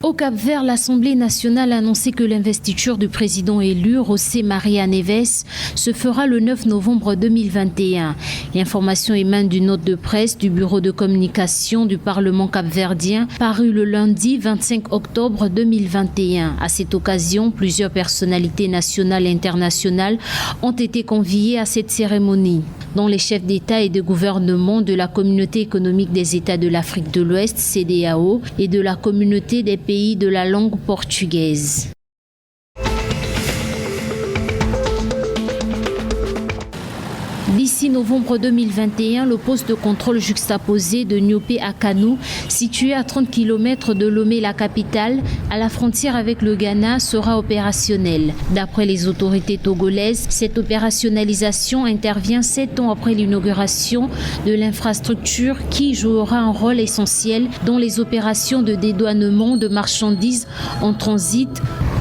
Au Cap-Vert, l'Assemblée nationale a annoncé que l'investiture du président élu, José Maria Neves, se fera le 9 novembre 2021. L'information émane d'une note de presse du Bureau de communication du Parlement capverdien parue le lundi 25 octobre 2021. À cette occasion, plusieurs personnalités nationales et internationales ont été conviées à cette cérémonie, dont les chefs d'État et de gouvernement de la Communauté économique des États de l'Afrique de l'Ouest, CEDEAO, et de la Communauté des pays de la langue portugaise. D'ici novembre 2021, le poste de contrôle juxtaposé de Niopé à Kano, situé à 30 km de Lomé, la capitale, à la frontière avec le Ghana, sera opérationnel. D'après les autorités togolaises, cette opérationnalisation intervient 7 ans après l'inauguration de l'infrastructure qui jouera un rôle essentiel dans les opérations de dédouanement de marchandises en transit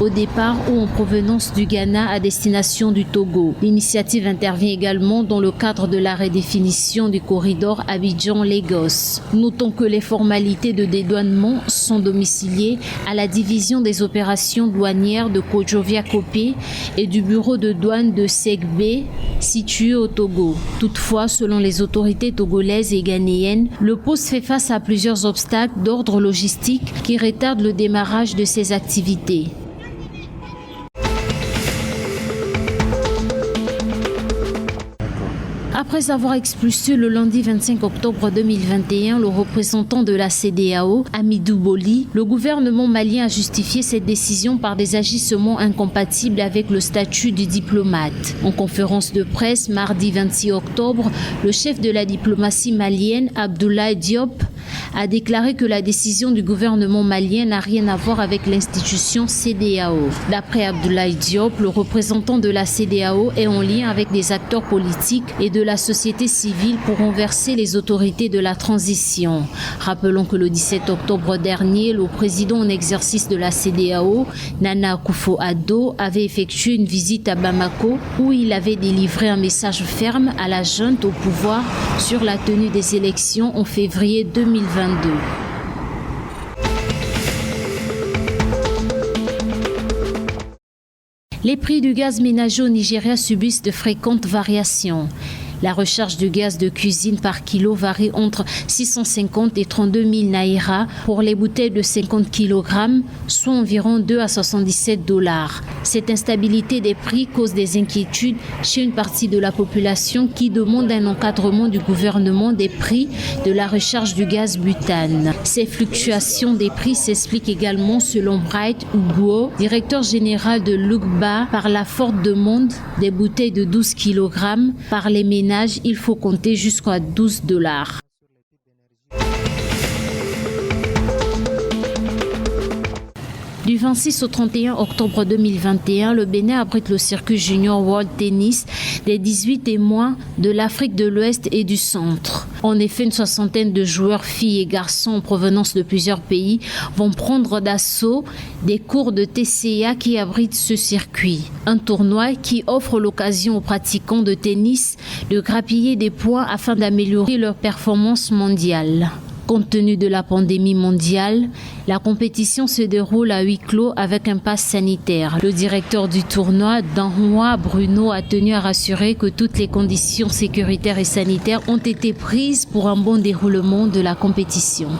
au départ ou en provenance du Ghana à destination du Togo. L'initiative intervient également dans le cadre de la redéfinition du corridor Abidjan-Lagos. Notons que les formalités de dédouanement sont domiciliées à la division des opérations douanières de Kodjovia-Kopé et du bureau de douane de Segbe, situé au Togo. Toutefois, selon les autorités togolaises et ghanéennes, le poste fait face à plusieurs obstacles d'ordre logistique qui retardent le démarrage de ses activités. Après avoir expulsé le lundi 25 octobre 2021 le représentant de la CEDEAO, Hamidou Boli, le gouvernement malien a justifié cette décision par des agissements incompatibles avec le statut du diplomate. En conférence de presse mardi 26 octobre, le chef de la diplomatie malienne, Abdoulaye Diop, a déclaré que la décision du gouvernement malien n'a rien à voir avec l'institution CEDEAO. D'après Abdoulaye Diop, le représentant de la CEDEAO est en lien avec des acteurs politiques et de la société civile pour renverser les autorités de la transition. Rappelons que le 17 octobre dernier, le président en exercice de la CEDEAO, Nana Akufo-Addo, avait effectué une visite à Bamako où il avait délivré un message ferme à la junte au pouvoir sur la tenue des élections en février 2022. Les prix du gaz ménager au Nigeria subissent de fréquentes variations. La recharge de gaz de cuisine par kilo varie entre 650 et 32 000 naira pour les bouteilles de 50 kg, soit environ 2 à 77 $. Cette instabilité des prix cause des inquiétudes chez une partie de la population qui demande un encadrement du gouvernement des prix de la recharge du gaz butane. Ces fluctuations des prix s'expliquent également, selon Bright Uguo, directeur général de l'UGBA, par la forte demande des bouteilles de 12 kg par les ménages. Il faut compter jusqu'à 12 $. Du 26 au 31 octobre 2021, le Bénin abrite le circuit Junior World Tennis des 18 et moins de l'Afrique de l'Ouest et du Centre. En effet, une soixantaine de joueurs, filles et garçons en provenance de plusieurs pays vont prendre d'assaut des cours de TCA qui abritent ce circuit. Un tournoi qui offre l'occasion aux pratiquants de tennis de grappiller des points afin d'améliorer leur performance mondiale. Compte tenu de la pandémie mondiale, la compétition se déroule à huis clos avec un pass sanitaire. Le directeur du tournoi, Danhua Bruno, a tenu à rassurer que toutes les conditions sécuritaires et sanitaires ont été prises pour un bon déroulement de la compétition.